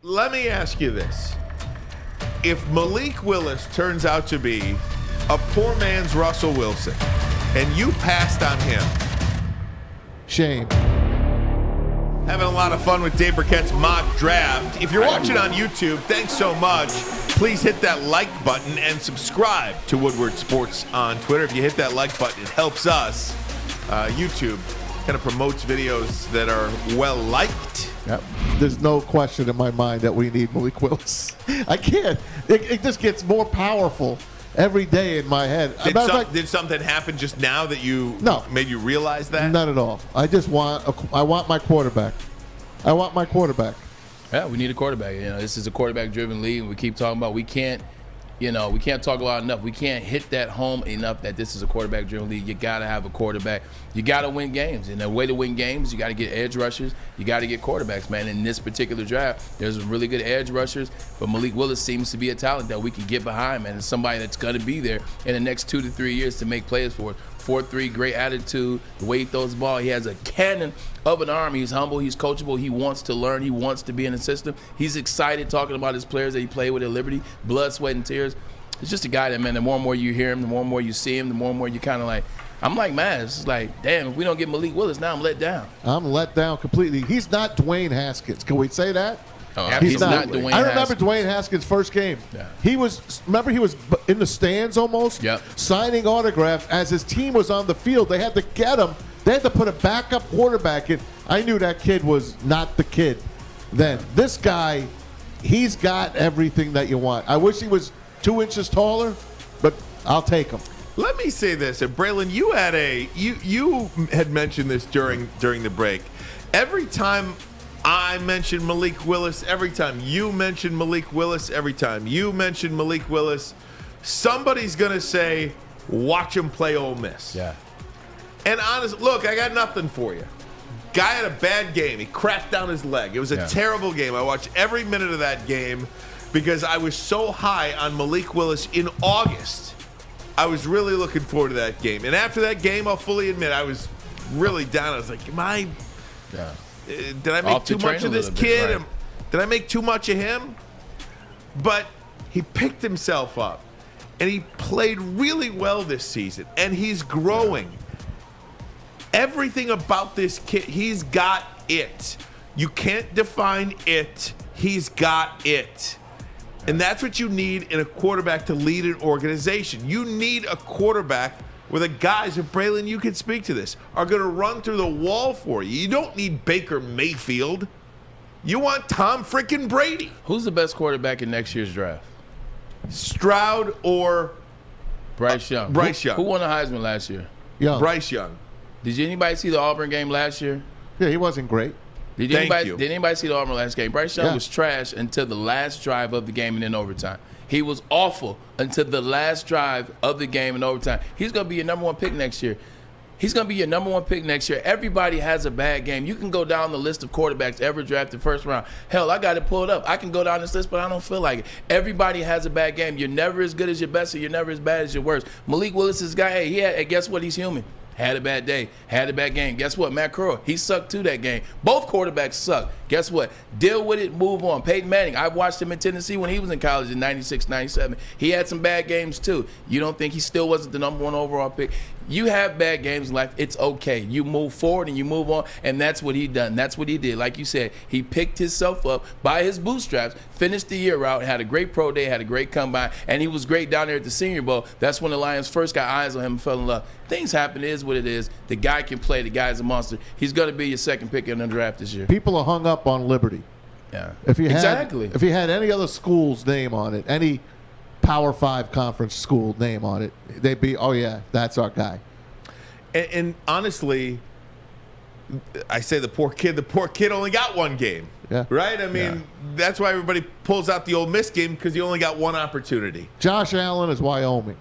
let me ask you this. If Malik Willis turns out to be a poor man's Russell Wilson and you passed on him, shame. Having a lot of fun with Dave Burkett's mock draft. If you're watching on YouTube, thanks so much. Please hit that like button and subscribe to Woodward Sports on Twitter. If you hit that like button, it helps us. YouTube kind of promotes videos that are well liked. Yep. There's no question in my mind that we need Malik Willis. I can't. It just gets more powerful every day in my head. Did something happen just now that made you realize that? Not at all. I just I want my quarterback. I want my quarterback. Yeah, we need a quarterback. This is a quarterback-driven league. We keep talking about we can't talk about it enough. We can't hit that home enough that this is a quarterback-driven league. You got to have a quarterback. You got to win games. And the way to win games, you got to get edge rushers. You got to get quarterbacks, man. In this particular draft, there's really good edge rushers, but Malik Willis seems to be a talent that we can get behind, man. It's somebody that's going to be there in the next 2 to 3 years to make plays for us. 4'3", great attitude. The way he throws the ball, he has a cannon of an arm. He's humble. He's coachable. He wants to learn. He wants to be in the system. He's excited talking about his players that he played with at Liberty, blood, sweat, and tears. It's just a guy that, man, the more and more you hear him, the more and more you see him, the more and more you kind of like, I'm like, man, it's like, damn, if we don't get Malik Willis, now I'm let down. I'm let down completely. He's not Dwayne Haskins. Can we say that? He's not Dwayne Haskins. I remember Dwayne Haskins' first game. Yeah. He was in the stands almost, yep, signing autographs as his team was on the field. They had to get him. They had to put a backup quarterback in. I knew that kid was not the kid then. This guy, he's got everything that you want. I wish he was 2 inches taller, but I'll take him. Let me say this, and Braylon, you had mentioned this during the break. Every time I mention Malik Willis, every time you mention Malik Willis, every time you mention Malik Willis, somebody's gonna say, "Watch him play Ole Miss." Yeah. And honestly, look, I got nothing for you. Guy had a bad game. He cracked down his leg. It was a terrible game. I watched every minute of that game because I was so high on Malik Willis in August. I was really looking forward to that game. And after that game, I'll fully admit, I was really down. I was like, did I make too much of this kid? Right. Did I make too much of him? But he picked himself up, and he played really well this season, and he's growing. Everything about this kid, he's got it. You can't define it. He's got it. And that's what you need in a quarterback to lead an organization. You need a quarterback where the guys, if Braylon, you can speak to this, are going to run through the wall for you. You don't need Baker Mayfield. You want Tom freaking Brady. Who's the best quarterback in next year's draft? Stroud or Bryce Young. Bryce Young. Who won the Heisman last year? Young. Bryce Young. Did anybody see the Auburn game last year? Yeah, he wasn't great. Did anybody see the Auburn last game? Bryce Young was trash until the last drive of the game and in overtime. He was awful until the last drive of the game in overtime. He's going to be your number 1 pick next year. He's going to be your number 1 pick next year. Everybody has a bad game. You can go down the list of quarterbacks ever drafted first round. Hell, I got it pulled up. I can go down this list, but I don't feel like it. Everybody has a bad game. You're never as good as your best, and you're never as bad as your worst. Malik Willis is a guy, guess what? He's human. Had a bad day, had a bad game. Guess what? Matt Corral, he sucked too that game. Both quarterbacks suck. Guess what? Deal with it, move on. Peyton Manning, I watched him in Tennessee when he was in college in 96, 97. He had some bad games too. You don't think he still wasn't the number 1 overall pick? You have bad games in life. It's okay. You move forward and you move on, and that's what he done. That's what he did. Like you said, he picked himself up by his bootstraps, finished the year out, had a great pro day, had a great combine, and he was great down there at the Senior Bowl. That's when the Lions first got eyes on him and fell in love. Things happen. It is what it is. The guy can play. The guy's a monster. He's going to be your second pick in the draft this year. People are hung up on Liberty. Yeah. If you had any other school's name on it, any Power 5 conference school name on it, they'd be, oh yeah, that's our guy. And honestly, I say the poor kid only got 1 game. Yeah. Right? I mean, that's why everybody pulls out the Ole Miss game, because you only got 1 opportunity. Josh Allen is Wyoming.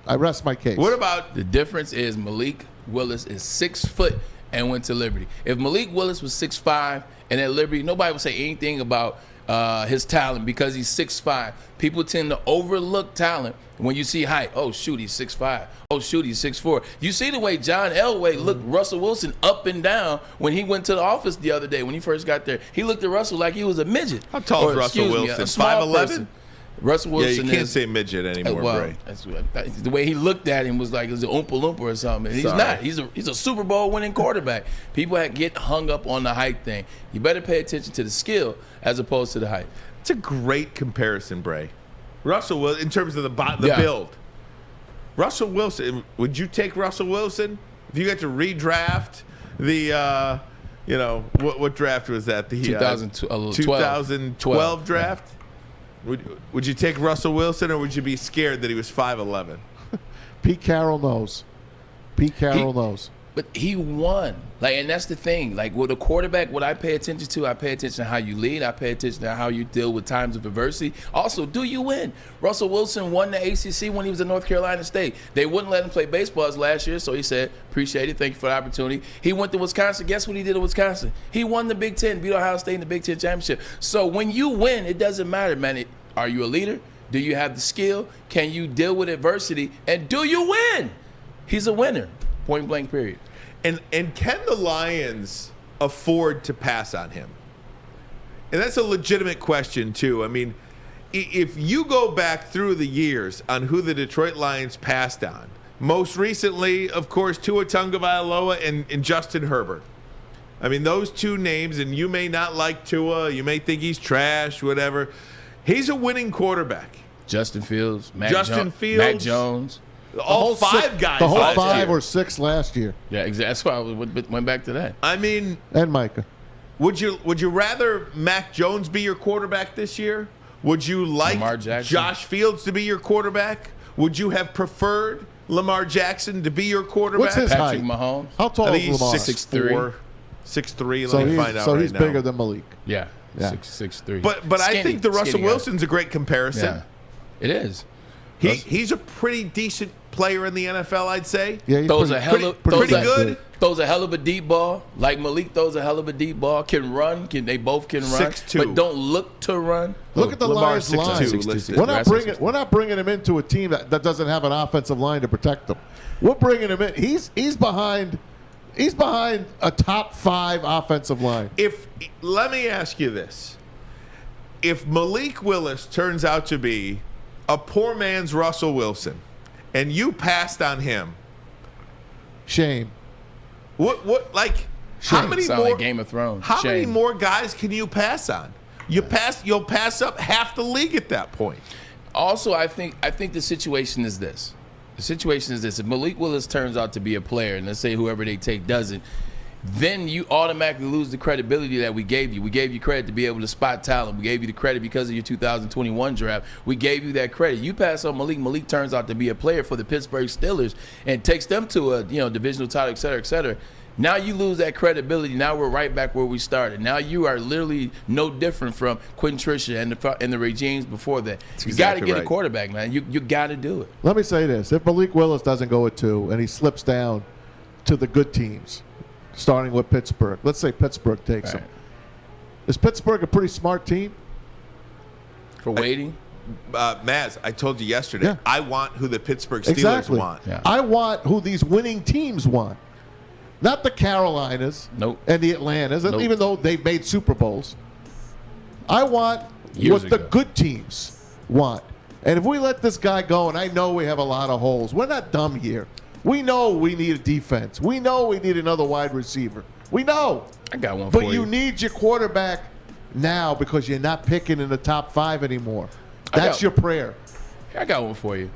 I rest my case. What about the difference is Malik Willis is 6 foot and went to Liberty. If Malik Willis was 6'5" and at Liberty, nobody would say anything about his talent because he's 6'5". People tend to overlook talent when you see height. Oh, shoot, he's 6'5". Oh, shoot, he's 6'4". You see the way John Elway looked Russell Wilson up and down when he went to the office the other day when he first got there. He looked at Russell like he was a midget. How tall is Russell Wilson? 5'11"? Russell Wilson you can't say midget anymore, Bray. That's the way he looked at him was like it was an Oompa Loompa or something. And he's not. He's a Super Bowl winning quarterback. People get hung up on the height thing. You better pay attention to the skill as opposed to the height. It's a great comparison, Bray. Russell Wilson, in terms of the build. Russell Wilson, would you take Russell Wilson if you got to redraft the, what draft was that? The 2012 draft? Would you take Russell Wilson, or would you be scared that he was 5'11"? Pete Carroll knows. Pete Carroll knows. But he won. And that's the thing. With a quarterback, what I pay attention to, I pay attention to how you lead. I pay attention to how you deal with times of adversity. Also, do you win? Russell Wilson won the ACC when he was at North Carolina State. They wouldn't let him play baseball last year, so he said, appreciate it, thank you for the opportunity. He went to Wisconsin. Guess what he did at Wisconsin? He won the Big Ten, beat Ohio State in the Big Ten championship. So when you win, it doesn't matter, man. Are you a leader? Do you have the skill? Can you deal with adversity? And do you win? He's a winner. Point blank, period. And can the Lions afford to pass on him? And that's a legitimate question, too. I mean, if you go back through the years on who the Detroit Lions passed on, most recently, of course, Tua Tagovailoa and Justin Herbert. I mean, those two names, and you may not like Tua, you may think he's trash, whatever. He's a winning quarterback. Justin Fields, Mac Jones. All five guys. The whole 5 or 6 last year. Yeah, exactly. That's why I went back to that. I mean, and Micah. Would you rather Mac Jones be your quarterback this year? Would you like Josh Fields to be your quarterback? Would you have preferred Lamar Jackson to be your quarterback? What's his Patrick height? Mahomes. How tall is Lamar? 6'3". 6'3". Let me find out. So he's right now. bigger than Malik. Yeah. 6'3". But I think the Russell Wilson's a great comparison. Yeah, it is. He's a pretty decent player in the NFL, I'd say. Yeah, he's pretty good. Throws a hell of a deep ball. Like Malik throws a hell of a deep ball. Can run. They both can run. 6'2". But don't look to run. Look at the Lions line. 6'2". We're not bringing him into a team that doesn't have an offensive line to protect him. We're bringing him in. He's behind a top 5 offensive line. Let me ask you this. If Malik Willis turns out to be a poor man's Russell Wilson, and you passed on him, shame. How many Sound more like Game of Thrones? How many more guys can you pass on? You'll pass up half the league at that point. Also, I think the situation is this. The situation is this. If Malik Willis turns out to be a player, and let's say whoever they take doesn't, then you automatically lose the credibility that we gave you. We gave you credit to be able to spot talent. We gave you the credit because of your 2021 draft. We gave you that credit. You pass on Malik. Malik turns out to be a player for the Pittsburgh Steelers and takes them to a divisional title, et cetera, et cetera. Now you lose that credibility. Now we're right back where we started. Now you are literally no different from Quentin Trisha and the regimes before that. You got to get a quarterback, man. You got to do it. Let me say this. If Malik Willis doesn't go at 2 and he slips down to the good teams, starting with Pittsburgh. Let's say Pittsburgh takes him. Is Pittsburgh a pretty smart team? For waiting? Maz, I told you yesterday, Yeah. I want who the Pittsburgh Steelers want. Yeah. I want who these winning teams want. Not the Carolinas and the Atlantas, and even though they've made Super Bowls. I want what the good teams want. And if we let this guy go, and I know we have a lot of holes, we're not dumb here. We know we need a defense. We know we need another wide receiver. We know. I got one for you. But you need your quarterback now because you're not picking in the top 5 anymore. That's your prayer. I got one for you.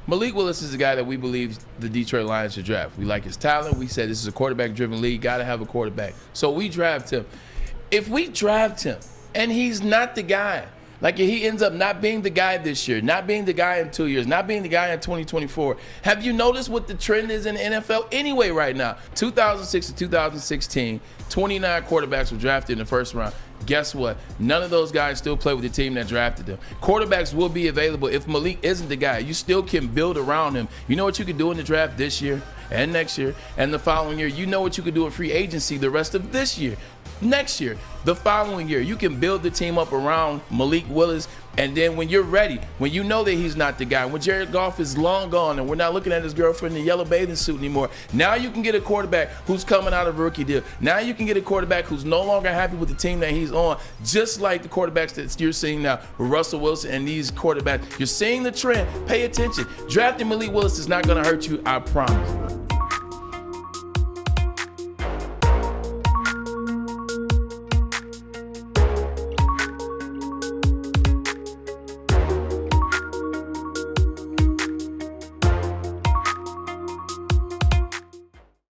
Malik Willis is a guy that we believe the Detroit Lions should draft. We like his talent. We said this is a quarterback-driven league. Got to have a quarterback. So we draft him. If we draft him and he's not the guy, like if he ends up not being the guy this year, not being the guy in 2 years, not being the guy in 2024, have you noticed what the trend is in the NFL anyway right now? 2006 to 2016, 29 quarterbacks were drafted in the first round. Guess what? None of those guys still play with the team that drafted them. Quarterbacks will be available. If Malik isn't the guy, you still can build around him. You know what you can do in the draft this year and next year and the following year. You know what you can do in free agency the rest of this year. next year, the following year. You can build the team up around Malik Willis, and then when you're ready, when you know that he's not the guy, when Jared Goff is long gone and we're not looking at his girlfriend in the yellow bathing suit anymore, now you can get a quarterback who's coming out of a rookie deal. Now you can get a quarterback who's no longer happy with the team that he's on, just like the quarterbacks that you're seeing now with Russell Wilson and these quarterbacks. You're seeing the trend. Pay attention. Drafting Malik Willis is not going to hurt you, I promise.